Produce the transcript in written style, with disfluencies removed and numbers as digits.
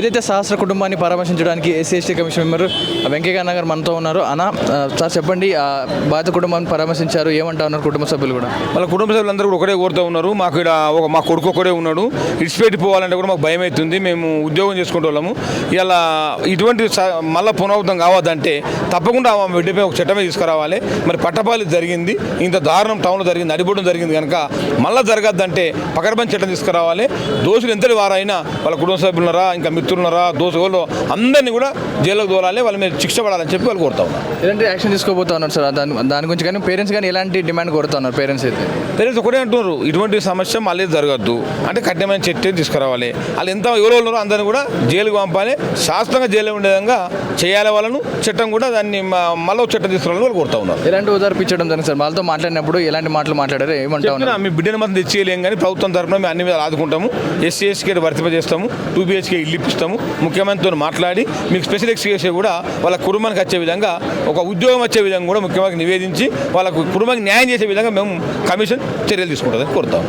ఏదైతే సహస్ర కుటుంబాన్ని పరామర్శించడానికి ఎస్సీ కమిషన్ మెంబర్ వెంకయ్య గారు మనతో ఉన్నారు. సార్ చెప్పండి, బాధిత కుటుంబాన్ని పరామర్శించారు, ఏమంటా ఉన్నారు కుటుంబ సభ్యులు కూడా? వాళ్ళ కుటుంబ సభ్యులందరూ కూడా ఒకటే కోరుతూ ఉన్నారు. మాకు ఇక్కడ మా కొడుకు ఒకడే ఉన్నాడు, ఇడిచిపెట్టి పోవాలంటే కూడా మాకు భయం అవుతుంది. మేము ఉద్యోగం చేసుకుంటూ వాళ్ళము. ఇలా ఇటువంటి మళ్ళీ పునరావృతం కావద్దంటే తప్పకుండా ఆ బిడ్డపై ఒక చట్టమే తీసుకురావాలి. మరి పట్టపాలి జరిగింది, ఇంత దారుణం టౌన్లో జరిగింది, అడిపడం జరిగింది కనుక మళ్ళీ జరగద్దంటే పకడ్బందీ చట్టం తీసుకురావాలి. దోషులు ఎంతటి వారైనా వాళ్ళ కుటుంబ సభ్యులరా, ఇంకా మిత్రులరా, దోషులు అందరినీ కూడా జైలుకు దోలాలి, వాళ్ళ మీద శిక్ష పడాలని చెప్పి వాళ్ళు కోరుతా ఉన్నారు. ఎలాంటి యాక్షన్ తీసుకోబోతా ఉన్నారు సార్ దాని గురించి? కానీ పేరెంట్స్ కానీ ఎలాంటి డిమాండ్ కోరుతా ఉన్నారు? పేరెంట్స్ ఒకటే అంటున్నారు, ఇటువంటి సమస్య మళ్ళీ జరగద్దు అంటే కఠినమైన చట్టం తీసుకురావాలి. వాళ్ళు ఎంత ఎవరో ఉన్నారో అందరినీ కూడా జైలుకు పంపాలి, శాస్త్రంగా జైలు ఉండే విధంగా చేయాలి. వాళ్ళను చట్టం కూడా దాన్ని మళ్ళీ చట్టం తీసుకురావాలని వాళ్ళు కోరుతా ఉన్నారు. ఎలాంటి ఓదార్పించడం జరిగింది సార్? వాళ్ళతో మాట్లాడినప్పుడు ఎలాంటి మాటలు మాట్లాడారు, ఏమంటా ఉన్నారు? మీ బిడ్డను మాత్రం తెచ్చేయలేం, కానీ ప్రభుత్వం తరఫున మేము అన్ని మీద ఆదుకుంటాము. ఎస్సీకి వర్తింపజేస్తాము, 2 BHK ఇల్లు ఇప్పిస్తాము. ముఖ్యమంత్రితో మాట్లాడి మీకు స్పెషల్ ఎక్స్క్యూజ్ కూడా వాళ్ళ కుటుంబానికి వచ్చే విధంగా, ఒక ఉద్యోగం వచ్చే విధంగా కూడా ముఖ్యమంత్రికి నివేదించి వాళ్ళకు కుటుంబానికి న్యాయం చేసే విధంగా మేము కమిషన్ చర్యలు తీసుకుంటుందని కోరుతాం.